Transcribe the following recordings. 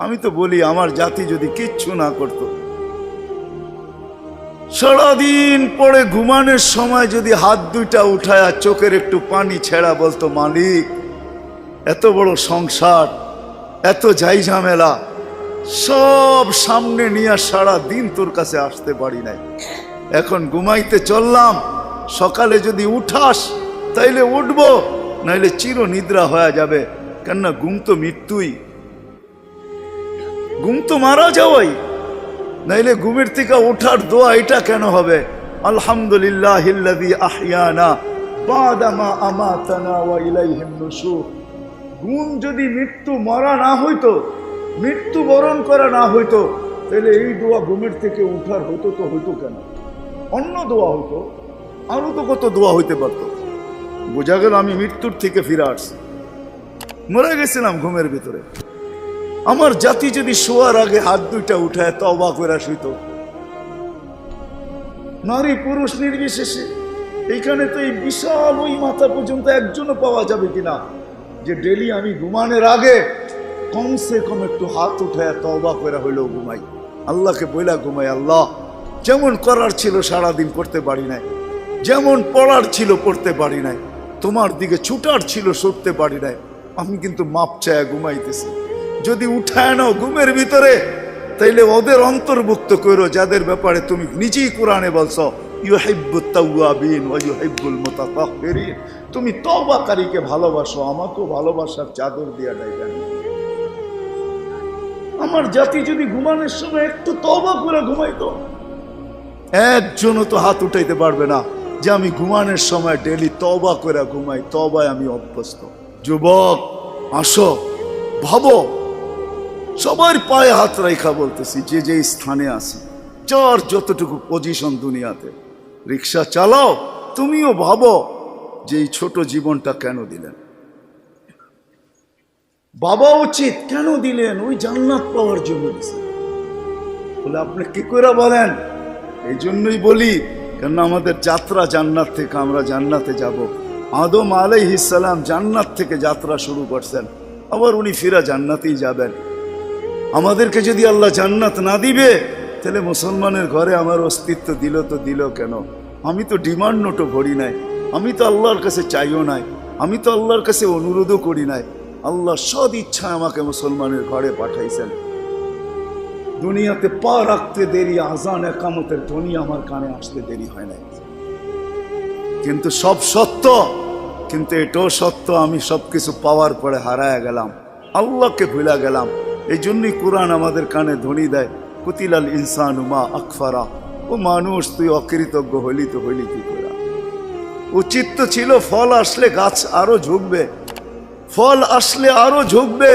আমি তো বলি আমার জাতি যদি কিচ্ছু না করতো, সারাদিন পরে ঘুমানোর সময় যদি হাত দুইটা উঠায় আর চোখের একটু পানি ছেড়া বলতো, মালিক এত বড় সংসার, এত যাই ঝামেলা সব সামনে নিয়ে সারা দিন তোর কাছে আসতে পারি নাই, এখন ঘুমাইতে চললাম, সকালে যদি উঠাস তাইলে উঠবো, নাইলে চির নিদ্রা হয়ে যাবে। কেননা ঘুম তো মৃত্যুই, ঘুম তো মারা যাওয়াই, নাইলে ঘুমের থেকে ওঠার দোয়া এটা কেন হবে? আলহামদুলিল্লাহিল্লাযী আহইয়ানা বাদা মা আমাতানা ওয়া ইলাইহিন নুশুর। ঘুম যদি মৃত্যু মরা না হইতো, মৃত্যু বরণ করা না হইতো, তাহলে এই দোয়া ঘুমের থেকে উঠার হতো তো হইতো কেন? অন্য দোয়া হইতো, আরো তো কত দোয়া হইতে পারতো। বোঝা গেল আমি মৃত্যুর থেকে ফিরে আসছি, মরে গেছিলাম ঘুমের ভিতরে। আমার জাতি যদি শোয়ার আগে হাত দুইটা উঠায় তওবা করে শুইত, নারী পুরুষ নির্বিশেষে, এইখানে তো এই বিশাল ওই মাথা পর্যন্ত একজনও পাওয়া যাবে কিনা যে ডেলি আমি ঘুমানোর আগে কমসে কম একটু হাত উঠায় তওবা করে হইলেও ঘুমাই, আল্লাহকে বইলা ঘুমাই, আল্লাহ যেমন করার ছিল সারাদিন করতে পারি নাই, যেমন পড়ার ছিল পড়তে পারি নাই, তোমার দিকে ছুটার ছিল ছুটতে পারি নাই, আমি কিন্তু মাপ চায় ঘুমাইতেছি। যদি উঠায় নাও ঘুমের ভিতরে, তাইলে ওদের অন্তর্ভুক্ত করো যাদের ব্যাপারে তুমি নিজেই কোরআনে বলছো ইউহিব্বুত তাওয়াবিন ওয়া ইউহিব্বুল মুতাতাহহিরিন। তুমি তওবাকারীকে ভালোবাসো, আমাকেও ভালোবাসার চাদর দিয়া ডাইবেন। আমার জাতি যদি ঘুমানোর সময় একটু তওবা করে ঘুমাইতো, একজনও তো হাত উঠাইতে পারবে না যে আমি ঘুমানোর সময় ডেলি তওবা করে ঘুমাই, তওবায় আমি অভ্যস্ত। যুবক আসো, ভাবো, সবার পায়ে হাত রাখা বলতেছি, যে যে স্থানে আছি, যার যতটুকু পজিশন দুনিয়াতে, রিক্সা চালাও, তুমিও ভাবো যে এই ছোট জীবনটা কেন দিলেন? বাবা উচিত কেন দিলেন? ওই জান্নাত পাওয়ার জন্য দিলেন। বলে আপনি কি করে বলেন? এই জন্যই বলি, কেন আমাদের যাত্রা জান্নাত থেকে, আমরা জান্নাতে যাব। আদম আলাইহিস সালাম জান্নাত থেকে যাত্রা শুরু করছেন, আবার উনি ফিরা জান্নাতেই যাবেন। আমাদেরকে যদি আল্লাহ জান্নাত না দিবে, তাহলে মুসলমানের ঘরে আমার অস্তিত্ব দিল তো দিল কেন? আমি তো ডিমান্ড নোটও ভরি নাই, আমি তো আল্লাহর কাছে চাইও নাই, আমি তো আল্লাহর কাছে অনুরোধও করি নাই। আল্লাহ সদ ইচ্ছায় আমাকে মুসলমানের ঘরে পাঠাইছেন। দুনিয়াতে পা রাখতে দেরি, আজান একামতের ধ্বনি আমার কানে আসতে দেরি হয় নাই। কিন্তু সব সত্য, কিন্তু এটাও সত্য আমি সবকিছু পাওয়ার পরে হারায় গেলাম, আল্লাহকে ভুলে গেলাম। এই জন্যই কোরআন আমাদের কানে ধ্বনি দেয়, কুতিলাল ইনসানু মা আকফারা। ও মানুষ, তুই অকৃতজ্ঞ হইলি তো হইলি কি করে? উচিত তো ছিল ফল আসলে গাছ আরো ঝুঁকবে, ফল আসলে আরো ঝুঁকবে।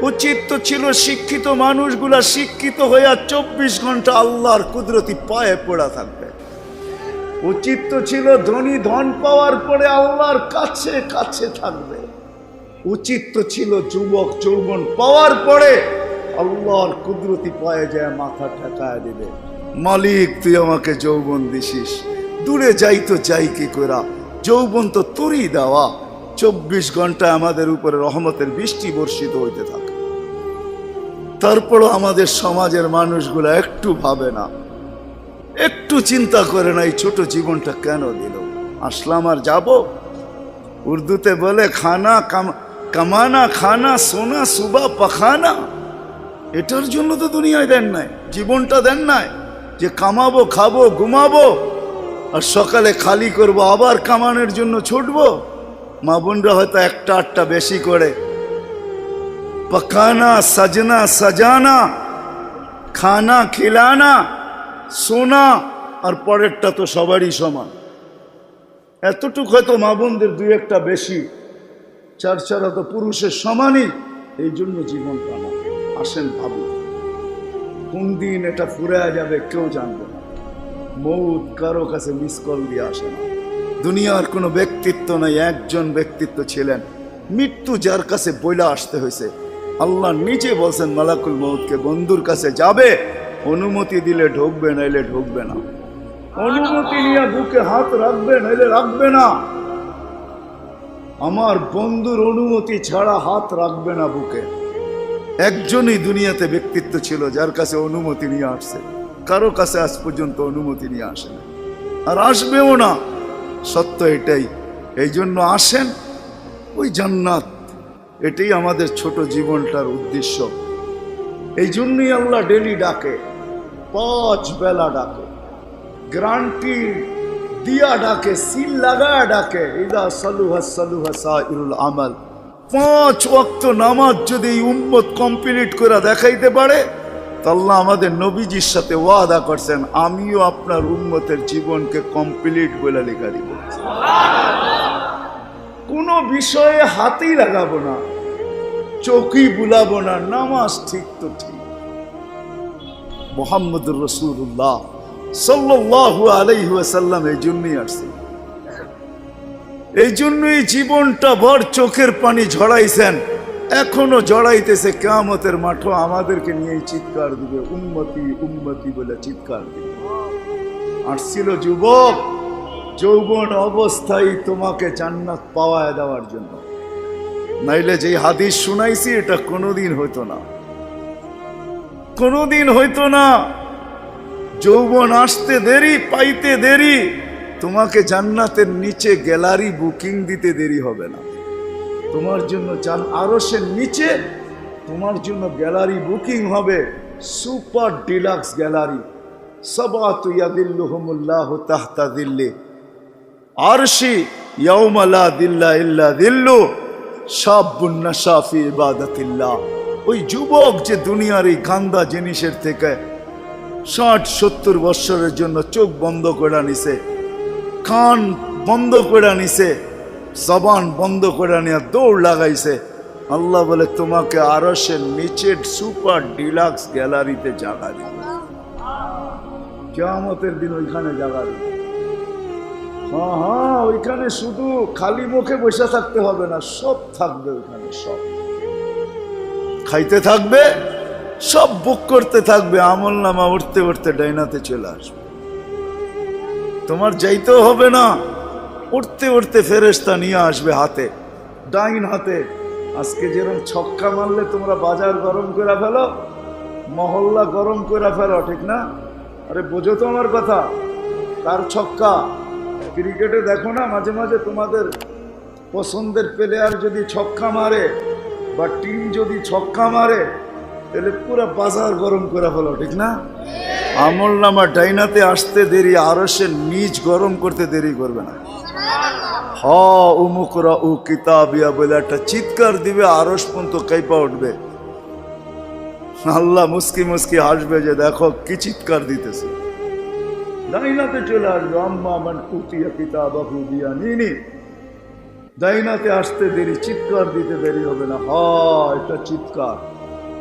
উচিত তো ছিল শিক্ষিত মানুষগুলা শিক্ষিত হইয়া 24 ঘন্টা আল্লাহর কুদরতি পায়ে পড়া থাকবে। উচিত তো ছিল ধনী ধন পাওয়ার পরে আল্লাহর কাছে কাছে থাকবে। উচিত তো ছিল যুবক যৌবন পাওয়ার পরে আল্লাহর কুদরতি পায়ে যায় মাথা ঠেকায় দিবে, মালিক তুই আমাকে যৌবন দিছিস, দূরে যাই তো যাই কি করা, যৌবন তো তোরই দেওয়া। 24 ঘন্টা আমাদের উপরে রহমতের বৃষ্টি বর্ষিত হইতে থাকে। তারপরও আমাদের সমাজের মানুষগুলা একটু ভাবে না, একটু চিন্তা করে না এই ছোট জীবনটা কেন দিল। আসলাম আর যাব। উর্দুতে বলে খানা কামানা খানা সোনা সুবা পাখানা। এটার জন্য তো দুনিয়ায় দেন নাই, জীবনটা দেন নাই যে কামাবো, খাবো, ঘুমাবো, আর সকালে খালি করব, আবার কামানোর জন্য ছুটবো। মা বোনরা হয়তো একটা আটটা বেশি করে, পকানা সাজনা সাজানা, খানা খিলানা, সোনা, আর পরেরটা তো সবারই সমান। এতটুক হয়তো মা বোনদের দুই একটা বেশি, চার চারা তো পুরুষের সমানই। এই জন্য জীবনটা না। আসেন ভাবুন, কোন দিন এটা ফুরায়া যাবে কেউ জানবে না। মৌত কারো কাছে মিস কল দিয়ে আসে না। দুনিয়ার কোনো ব্যক্তিত্ব নাই, একজন ব্যক্তিত্ব ছিলেন, মৃত্যু যার কাছে বইলা আসতে হয়েছে। আল্লাহ নিজে বলছেন মালাকুল মৌতকে, বন্ধুর কাছে যাবে, অনুমতি দিলে ঢুকবে, নাইলে ঢুকবে না। অনুমতি নিয়ে বুকে হাত রাখবে, নাইলে রাখবে না। আমার বন্ধুর অনুমতি ছাড়া হাত রাখবে না বুকে। একজনই দুনিয়াতে ব্যক্তিত্ব ছিল যার কাছে অনুমতি নিয়ে আসছে, কারো কাছে আজ পর্যন্ত অনুমতি নিয়ে আসে না, আর আসবেও না। সত্য এটাই। এই জন্য আসেন, ওই জান্নাত, এটাই আমাদের ছোট জীবনটার উদ্দেশ্য। এই জন্যই আল্লাহ ডেলি ডাকে, 5 বেলা ডাকে, গ্যারান্টি দিয়া ডাকে, সিল লাগায় ডাকে। ইদা সালুহা সালুহা সাইরুল আমাল। 5 ওয়াক্ত নামাজ যদি এই উম্মত কমপ্লিট করে দেখাইতে পারে, তো আল্লাহ আমাদের নবীজির সাথে ওয়াদা করছেন, আমিও আপনার উম্মতের জীবনকে কমপ্লিট বলে লেখা দিব। কোনো বিষয়ে হাতেই লাগাবো না, চোখই বুলাবো না, নামাজ ঠিক তো ঠিক। মুহাম্মদুর রাসূলুল্লাহ সাল্লাল্লাহু আলাইহি ওয়াসাল্লাম এই জন্যই আসছে, এই জন্যই জীবনটা ভর চোখের পানি ঝরাইছেন, এখনো জড়াইতেছে। কিয়ামতের মাঠে আমাদেরকে নিয়ে চিৎকার দিবে, উম্মতি উম্মতি বলে চিৎকার দিবে। আসছিল যুবক, যৌবন অবস্থায় তোমাকে জান্নাত পাওয়ায় দেওয়ার জন্য, নাইলে যে হাদিস শুনাইছি এটা কোনোদিন হইতো না, কোনোদিন হইতো না। যৌবন আসতে দেরি, পাইতে দেরি, তোমাকে জান্নাতের নিচে গ্যালারি বুকিং দিতে দেরি হবে না। তোমার জন্য আরশের নিচে তোমার জন্য গ্যালারি বুকিং হবে, সুপার ডিলাক্স গ্যালারি। সাবাতু ইয়াদিল্লুহুমুল্লাহু তাহতা দিল্লি আরশি ইয়াউমা লা দিল্লা ইল্লা দিল্লু শাবুন নাশা ফি ইবাদাতিল্লাহ। ওই যুবক যে দুনিয়ার এই গান্দা জিনিসের থেকে 60-70 বছরের জন্য চোখ বন্ধ করে নিছে, কান বন্ধ করে নিছে, জবান বন্ধ করে নিয়ে দৌড় লাগাইছে, আল্লাহ বলে তোমাকে আরশের নিচের সুপার ডিলাক্স গ্যালারিতে জায়গা দিবে। কিয়ামতের দিন ওইখানে জায়গা দিবে। হ্যাঁ, ওইখানে শুধু খালি মুখে বসে থাকতে হবে না, সব থাকবে ওইখানে, সব খাইতে থাকবে, সব বুক করতে থাকবে, আমল নামা উঠতে উঠতে ডাইনাতে চলে আসবে। তোমার যাইতেও হবে না, উঠতে উঠতে ফেরেশতা নিয়ে আসবে হাতে, ডাইন হাতে। আজকে যেরকম ছক্কা মারলে তোমরা বাজার গরম করে ফেলো, মহল্লা গরম করে ফেলো, ঠিক না? আরে বোঝো তো আমার কথা, কার ছক্কা? ক্রিকেটে দেখো না মাঝে মাঝে তোমাদের পছন্দের প্লেয়ার যদি ছক্কা মারে বা টিম যদি ছক্কা মারে, তাহলে পুরো বাজার গরম করে ফেলো, ঠিক না? আমল নামা ডাইনাতে আসতে দেরি, আরশের নিচ গরম করতে দেরি করবে না। হ উমুকরা উ কিতাবিয়া বলে একটা চিৎকার দিবে, আরশ পর্যন্ত কাইপা উঠবে। আল্লাহ মুস্কি মুস্কি হাসবে যে দেখো কি চিৎকার দিতেছে। ডাইনাতে চলে আসবে, আম্মা মান উতিয়া কিতাবাহু বিয়ামিনি। ডাইনাতে আসতে দেরি, চিৎকার দিতে দেরি হবে না। হ্যাঁ, এটা চিৎকার,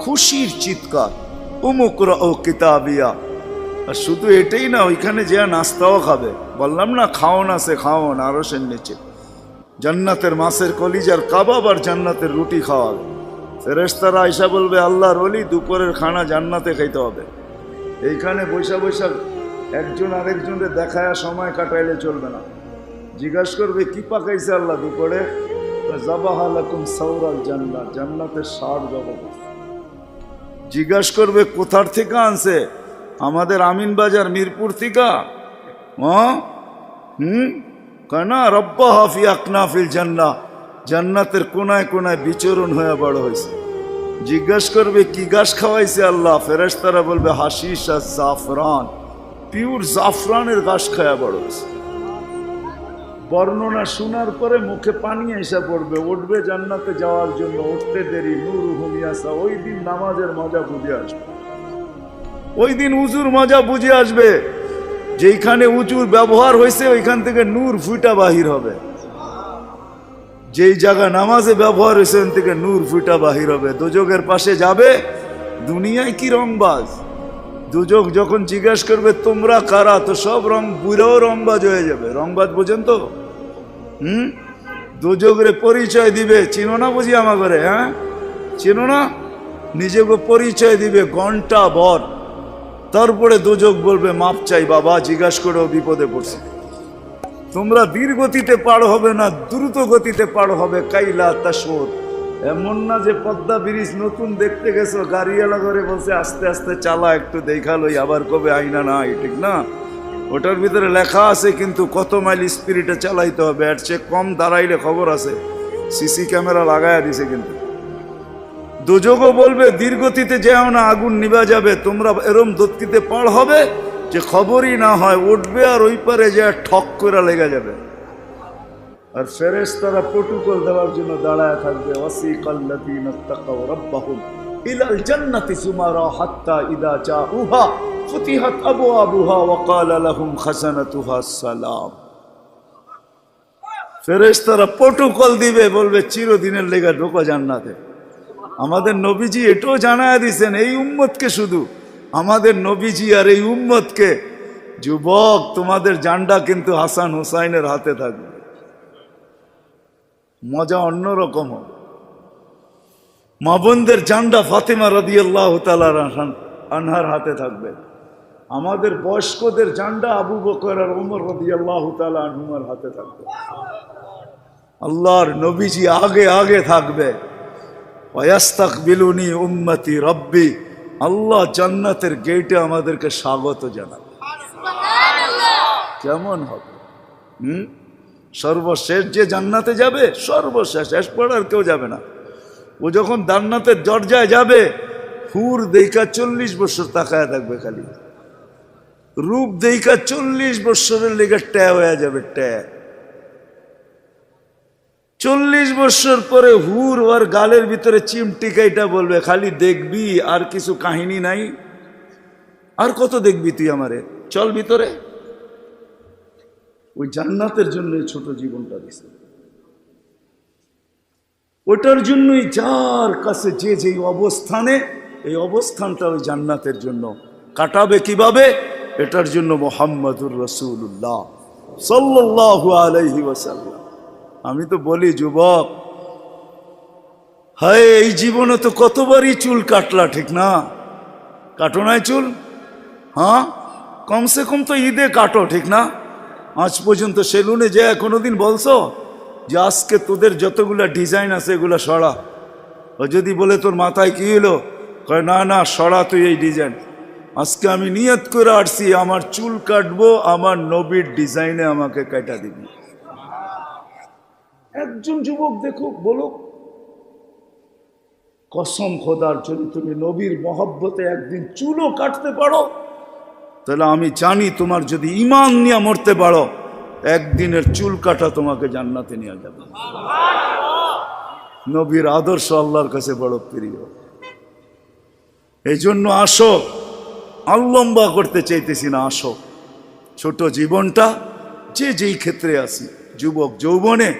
খুশির চিৎকার, উমুকরা ও কিতাবিয়া। আর শুধু এটাই না, ওইখানে যে নাস্তাও খাবে। বললাম না খাওন আছে, খাওন আরশের নিচে। জান্নাতের মাছের কলিজার কাবাব আর জান্নাতের রুটি খাওয়াবে। ফেরেশতারা আয়সা বলবে, আল্লাহর ওলি দুপুরের খানা জান্নাতে খাইতে হবে। এইখানে বৈশা বৈশা একজন আরেকজনের দেখায় সময় কাটাইলে চলবে না। জিজ্ঞাসা করবে কি পাকাইছে আল্লাহ দুপুরে? জাবাহা লাকুম সাওরাল জান্নাত, জান্নাতের ষাঁড় জবাব। জিজ্ঞাসা করবে কোথার থেকে আনছে? আমাদের আমিন বাজার মিরপুর থেকে। কেনা রব্বা হাফি আকনাফিল জান্নাহ, জান্নাতের কোনায় কোনায় বিচরণ হয়ে বড় হয়েছে। জিজ্ঞাসা করবে কি গাছ খাওয়াইছে আল্লাহ? ফেরেশতারা বলবে হাশিশ আর জাফরান, পিওর জাফরানের গাছ খাওয়া বড় হয়েছে। বর্ণনা শোনার পরে মুখে পানি এসে পড়বে, উঠবে জান্নাতে যাওয়ার জন্য, উঠতে দেরি। নূরুহুম ইয়াসা, ওই দিন নামাজের মজা বুঝে আসবে, ওই দিন উজুর মজা বুঝে আসবে। যেইখানে উজুর ব্যবহার হয়েছে ওইখান থেকে নূর ফুটা বাহির হবে, যেই জায়গা নামাজে ব্যবহার হয়েছে ওখান থেকে নূর ফুটা বাহির হবে। দোজকের পাশে যাবে, দুনিয়ায় কি রংবাজ। দুজক যখন জিজ্ঞাসা করবে তোমরা কারা, তো সব রং বুড়াও রংবাজ হয়ে যাবে। রংবাজ বোঝেন তো? দুজকের পরিচয় দিবে, চিনো না বুঝি আমা করে? হ্যাঁ, চিনো না? নিজেকে পরিচয় দিবে ঘন্টা ভর, তারপরে দুজক বলবে মাপ চাই বাবা, জিজ্ঞাসা করেও বিপদে পড়ছে। তোমরা ধীর গতিতে পার হবে না, দ্রুত গতিতে পার হবে। কাইলা তাশউর, এমন না যে পদ্মা ব্রিজ নতুন দেখতে গেছো, গাড়িওয়ালা করে বলছে আস্তে আস্তে চালা, একটু দেখালোই, আবার কবে আইনা নাই, ঠিক না? ওটার ভিতরে লেখা আছে কিন্তু কত মাইল স্পিরিটে চালাইতে হবে, এর চেয়ে কম দাঁড়াইলে খবর আছে, সিসি ক্যামেরা লাগাইয়া দিছে। কিন্তু দুযোগও বলবে দীর্ঘতিতে যেও না, আগুন নিভা যাবে, তোমরা এরম দত্তিতে পার হবে যে খবরই না হয়, উঠবে আর ওই পারে যে ঠক করে লেগে যাবে। আর ফেরেশতারা প্রটোকল দেওয়ার জন্য দাঁড়ায় থাকবে। ওয়াসিকাল্লাযীনা তাকাউ রাব্বাহুম ইলাল জান্নাতি সুমারা হাত্তা ইযা জাউহা ফুতিহাত আবওয়াবুহা ওয়া ক্বালা লাহুম খাজানাতুহা সালাম। ফেরেশতারা প্রটোকল দিবে, বলবে চিরদিনের লেগে ঢোকো জান্নাতে। আমাদের নবীজি এটাও জানায়া দিয়েছেন এই উম্মতকে, শুধু আমাদের নবীজি আর এই উম্মতকে, যুবক তোমাদের জান্ডা কিন্তু হাসান হুসাইনের হাতে থাকবে। মজা অন্যরকম হবে। মা বোনদের জান্ডা ফাতেমা রাদিয়াল্লাহু তাআলা আনহার হাতে থাকবে। আমাদের বয়স্কদের জান্ডা আবু বকর আর ওমর রাদিয়াল্লাহু তাআলা আনহুমার হাতে থাকবে। আল্লাহর নবীজি আগে আগে থাকবে। ওয়াস্তাকবিলুনি উম্মতি রব্বি, আল্লাহ জান্নাতের গেটে আমাদেরকে স্বাগত জানাবে। কেমন হবে? সর্বশেষ যে জান্নাতে যাবে, সর্বশেষ, শেষ পড়ার কেউ যাবে না। ও যখন জান্নাতের দরজায় যাবে, হুর দেইকা 40 বছর তাকায় থাকবে, খালি রূপ দেইকা 40 বছরের লেগে ট্যা হয়ে যাবে, ট্যা। 40 বছর পরে হুর ওর গালের ভিতরে চিমটিকাইটা বলবে, খালি দেখবি আর কিছু কাহিনী নাই, আর কত দেখবি তুই আমারে, চল ভিতরে। ওই জান্নাতের জন্য ছোট জীবনটা দিছে। ওটার জন্যই যার কাছে যে যেই অবস্থানে, এই অবস্থানটা ওই জান্নাতের জন্য কাটাবে কিভাবে, এটার জন্য মুহাম্মাদুর রাসূলুল্লাহ সাল্লাল্লাহু আলাইহি ওয়াসাল্লাম। আমি তো বলি যুবক, হায় এই জীবনে তো কতবারই চুল কাটলা, ঠিক না? কাটো নাই চুল? হ্যাঁ, কমসে কম তো ঈদে কাটো, ঠিক না? আজ পর্যন্ত সেলুনে যে কোনোদিন বলছো যে আজকে তোদের যতগুলা ডিজাইন আছে এগুলো সরা? ও যদি বলে তোর মাথায় কি হলো, কয় না না সরা তুই এই ডিজাইন। আজকে আমি নিয়ত করে আসছি আমার চুল কাটবো আমার নবীর ডিজাইনে, আমাকে কাটা দিবি। একজন যুবক দেখুক, বলুক কসম খোদার যদি তুমি নবীর মহব্বতে একদিন চুলও কাটতে পারো, তাহলে আমি জানি তোমার যদি ঈমান নিয়ে মরতে পারো, একদিনের চুল কাটা তোমাকে জান্নাতে নিয়ে যাবে। নবীর আদর্শ আল্লাহর কাছে বড় প্রিয়। এই জন্য আসো, লম্বা করতে চাইতেছি না, আসো ছোট জীবনটা যে যেই ক্ষেত্রে আসি, যুবক যৌবনে,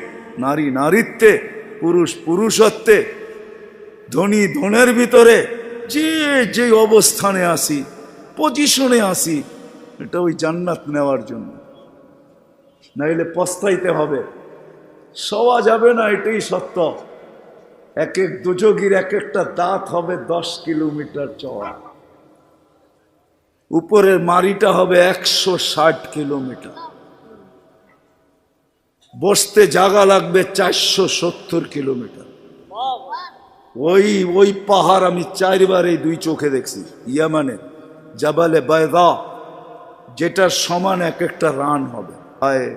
নারী নারীত্বে, পুরুষ পুরুষত্বে, ধনী ধনের ভিতরে, যে যে অবস্থানে আসি, পজিশনে আসি, এটা ওই জান্নাত নেওয়ার জন্য। নাইলে পস্তাইতে হবে, সওয়া যাবে না, এটাই সত্য। এক এক দুযোগীর এক একটা দাঁত হবে 10 কিলোমিটার চওড়া, উপরের মারিটা হবে 160 কিলোমিটার, বসতে জায়গা লাগবে 470 কিলোমিটার। ওই পাহাড় আমি 4 বার এই 2 চোখে দেখছি, ইয়ামানে জাবালে বায়দা, যেটার সমান এক একটা রান হবে। হায়,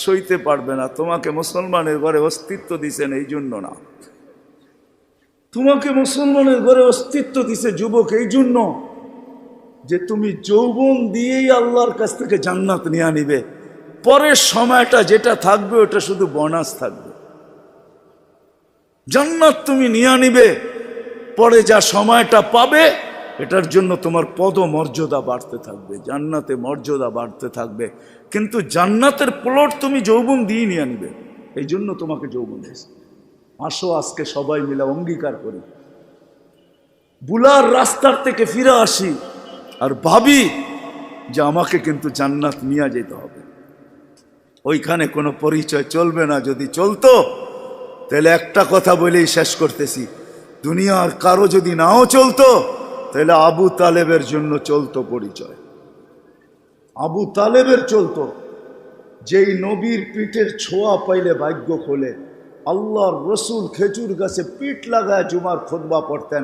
সইতে পারবে না। তোমাকে মুসলমানের ঘরে অস্তিত্ব দিছেন এই জন্য না, তোমাকে মুসলমানের ঘরে অস্তিত্ব দিছে যুবক এই জন্য যে তুমি যৌবন দিয়েই আল্লাহর কাছ থেকে জান্নাত নিয়ে নিবে। পরের সময়টা যেটা থাকবে ওটা শুধু বোনাস থাকবে। জান্নাত তুমি নিয়ে নিবে, পরে যা সময়টা পাবে এটার জন্য তোমার পদমর্যাদা বাড়তে থাকবে, জান্নাতে মর্যাদা বাড়তে থাকবে। কিন্তু জান্নাতের প্লট তুমি যৌবন দিয়ে নিয়ে নিবে, এই জন্য তোমাকে যৌবন দিয়েছে। আসো আজকে সবাই মিলে অঙ্গীকার করি, বুলার রাস্তার থেকে ফিরে আসি আর ভাবি যে আমাকে কিন্তু জান্নাত নিয়ে যেতে হবে। ওইখানে কোনো পরিচয় চলবে না। যদি চলতো তাহলে একটা কথা বলেই শেষ করতেছি, দুনিয়ার কারো যদি নাও চলতো তাহলে আবু তালেবের জন্য চলতো পরিচয়। আবু তালেবের চলতো, যেই নবীর পিঠের ছোঁয়া পাইলে ভাগ্য খোলে, আল্লাহর রসুল খেজুর গাছে পিঠ লাগায় জুমার খুতবা পড়তেন।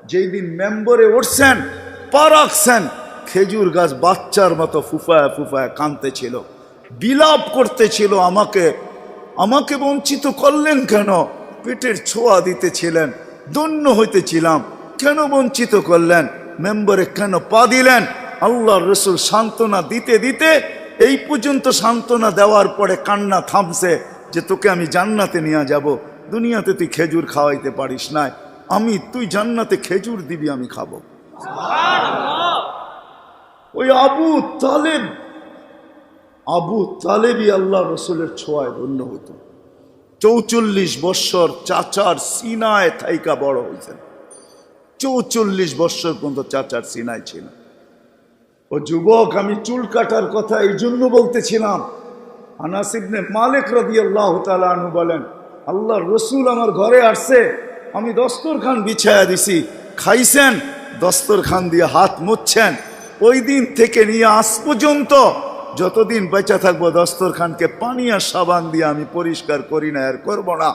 যেই দিন মেম্বরে উঠছেন, পা রাখছেন, খেজুর গাছ বাচ্চার মতো ফুফায় ফুফায় কাঁদতেছিল, বিলাপ করতেছিল, আমাকে বঞ্চিত করলেন কেন? পেটের ছোঁয়া দিতেছিলেন, ধন্য হইতেছিলাম, কেন বঞ্চিত করলেন? মেম্বরে কেন পা দিলেন? আল্লাহর রসুল সান্ত্বনা দিতে দিতে এই পর্যন্ত সান্ত্বনা দেওয়ার পরে কান্না থামছে যে তোকে আমি জান্নাতে নিয়ে যাব। দুনিয়াতে তুই খেজুর খাওয়াইতে পারিস না, তুই জান্নাতে খেজুর দিবি, আমি খাবো। ওই আবু তালেবই আল্লাহ রসুলের ছোঁয়ায় ধন্য হতো। 44 বৎসর চাচার সিনায় থাইকা বড় হয়েছেন। 44 বৎসর পর্যন্ত চাচার সিনায় ছিল। ও যুবক, আমি চুল কাটার কথা এই জন্য বলতেছিলাম। আনাস ইবনে মালিক রাদিয়াল্লাহু তাআলা আনহু বলেন, আল্লাহর রসুল আমার ঘরে আসছে, আমি দস্তরখান বিছায়া দিছি, খাইছেন, দস্তরখান দিয়ে হাত মুছছেন। ওই দিন থেকে নিয়ে আজ পর্যন্ত যতদিন বেঁচে থাকবো দস্তরখানকে পানি আর সাবান দিয়ে আমি পরিষ্কার করি না, আর করবো না।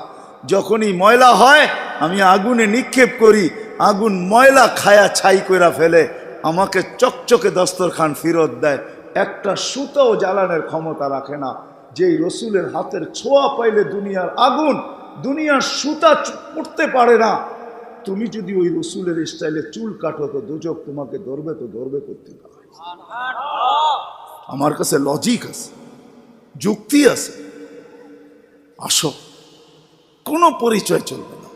যখনই ময়লা হয় আমি আগুনে নিক্ষেপ করি, আগুন ময়লা খায়া ছাই করে ফেলে, আমাকে চকচকে দস্তরখান ফেরত দেয়। একটা সুতাও জ্বালানোর ক্ষমতা রাখে না। যেই রসুলের হাতের ছোঁয়া পাইলে দুনিয়ার আগুন, দুনিয়ার সুতা পড়তে পারে না। তুমি যদি ওই রসুলের স্টাইলে চুল কাটো তো দুজক তোমাকে ধরবে, তো ধরবে করতে পারে। আমার কাছে লজিক আছে, যুক্তি আছে। আসো, কোনো পরিচয় চলবে না,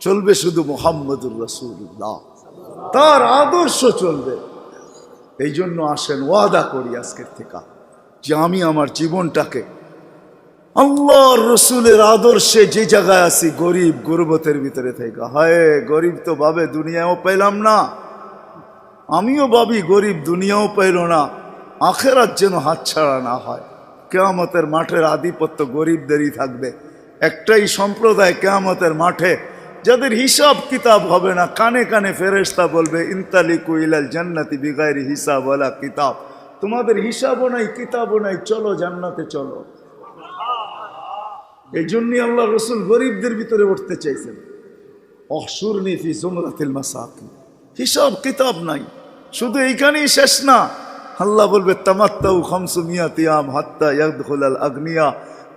চলবে শুধু মুহাম্মদুর রাসূলুল্লাহ, তার আদর্শ চলবে। এই জন্য আসেন, ওয়াদা করি আজকের থেকে যে আমি আমার জীবনটাকে আল্লাহর রসুলের আদর্শে যে জায়গায় আছি, গরিব গুরবতের ভিতরে থেকে, হায় গরিব তো ভাবে দুনিয়াও পেলাম না, আমিও ভাবি গরিব দুনিয়াও পাইল না, আখেরাত যেন হাতছাড়া না হয়। কিয়ামতের মাঠের আধিপত্য গরিবদেরই থাকবে। একটাই সম্প্রদায় কিয়ামতের মাঠে যাদের হিসাব কিতাব হবে না, কানে কানে ফেরেশতা বলবে ইনতালিকু ইলাল জান্নাতি বিগাইরি হিসাব ওয়ালা কিতাব, তোমাদের হিসাবও নাই কিতাবও নাই, চলো জান্নাতে চলো। এই জন্যই আল্লাহ রসুল গরিবদের ভিতরে উঠতে চাইছেন। অহশুরনি ফি জুমরাতিল মাসাকিন, হিসাব কিতাব নাই। শুধু এইখানেই শেষ না, আল্লাহ বলবে তামাত্তাউ 500 আম হাত্তা ইয়াদখুলাল আগনিয়া,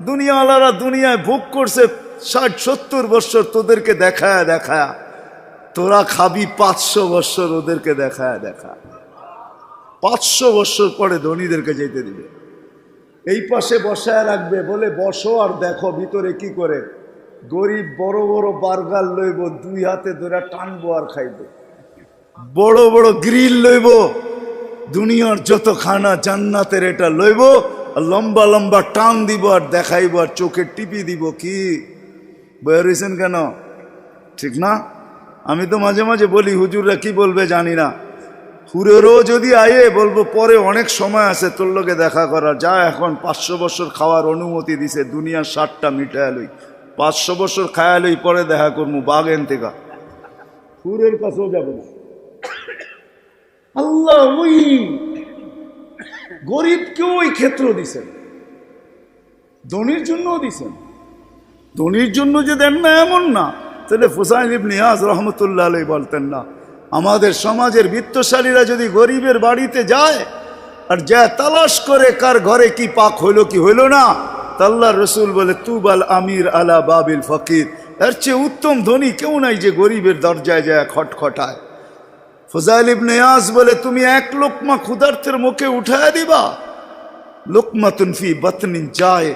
দুনিয়াওয়ালারা দুনিয়ায় ভোগ করছে 60-70 বৎসর, তোদেরকে দেখায় দেখায়, তোরা খাবি 500 বৎসর ওদেরকে দেখায় দেখায়। 500 বৎসর পরে ধনীদেরকে যেতে দিবে। এই পাশে বসায় রাখবে, বলে বসো আর দেখো ভিতরে কি করে। গরিব বড় বড় বার্গার লইব, 2 হাতে ধরে টানবো আর খাইব। বড় বড় গ্রিল লইব, দুনিয়ার যত খানা জান্নাতের এটা লইব, আর লম্বা লম্বা টান দিব আর দেখাইব আর চোখে টিপি দিব। কি বেরিয়েছেন কেন? ঠিক না? আমি তো মাঝে মাঝে বলি, হুজুররা কি বলবে জানি না, হুরেরও যদি আয়ে বলবো পরে অনেক সময় আছে তোর লোকে দেখা করার, যা এখন 500 বছর খাওয়ার অনুমতি দিছে, দুনিয়ার 60টা মিটায় লই, 500 বছর খায়া লই, পরে দেখা করবো বাগেন থেকে। হুরের কাছেও যাবে না। আল্লাহ ওই গরিবকেও ওই ক্ষেত্র দিছেন, ধনীর জন্যও দিছেন। ধনীর জন্য যে দেন না এমন না, তাহলে ফুসাইল ইবনে ইয়াজ রহমতুল্লাহ আলাইহি বলতেন না, আমাদের সমাজের বিত্তশালীরা যদি গরিবের বাড়িতে যায় আর যা তালাশ করে কার ঘরে কি পাক হইল কি হইল না, আল্লাহর রসুল বলে তুবাল আমির আলা বাবিল ফকির, এর চেয়ে উত্তম ধনী কেউ নাই যে গরিবের দরজায় যায় খটখটায়। ফুজাইল ইবনে ইয়াজ বলে তুমি 1 লোকমা ক্ষুধার্তের মুখে উঠায় দিবা, লোকমাতুন ফি বাতনিন যায়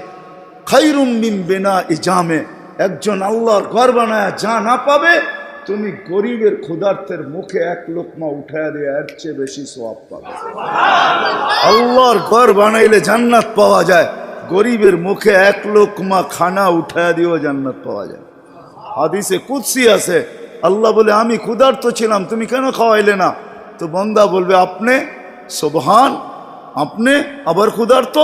খায়রুম মিন বিনাই জামে, একজন আল্লাহর ঘর বানায় যা না পাবে, তুমি গরিবের ক্ষুধার্তের মুখে 1 লোকমা উঠায় দিয়ে এর চেয়ে বেশি সওয়াব পাবে। আল্লাহর ঘর বানাইলে জান্নাত পাওয়া যায়, গরিবের মুখে 1 লোকমা খানা উঠায় দিয়েও জান্নাত পাওয়া যায়। হাদিসে কুদসি আছে, আল্লাহ বলে আমি ক্ষুধার্ত ছিলাম, তুমি কেন খাওয়াইলে না? তো বান্দা বলবে আপনি, সুবহান, আপনি আবার ক্ষুধার্ত?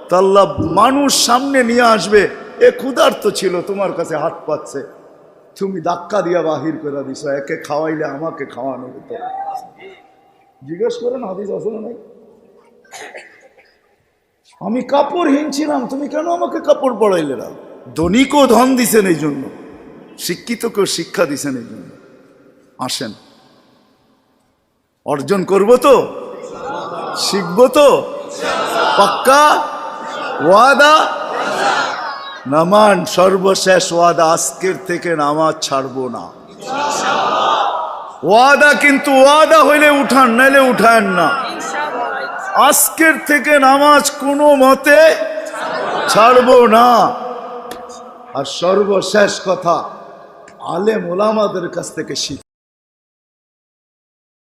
তা আল্লাহ মানুষ সামনে নিয়ে আসবে, এ ক্ষুধার্ত ছিল, তোমার কাছে হাত পাচ্ছে, তুমি ধাক্কা দিয়া বাহির করে দিছ, একে খাওয়াইলে আমাকে খাওয়ানো হতো। জিজ্ঞেস করেন হাদিস আছে না নাই? আমি কাপড়হীন ছিলাম, তুমি কেন আমাকে কাপড় পরাইলে না? ধনীকেও ধন দিছেন এই জন্য, শিক্ষিতকেও শিক্ষা দিছেন এই জন্য। আসেন, অর্জন করব তো, শিখবো তো, পাক্কা ওয়াদা? নামান সর্বশেষ ওয়াদা, আজকের থেকে নামাজ ছাড়বো না। ওয়াদা, কিন্তু ওয়াদা হইলে উঠান, নাইলে উঠান না। আজকের থেকে নামাজ কোনো মতে ছাড়বো না। আর সর্বশেষ কথা, আলেম ওলামাদের কাছ থেকে শিখ।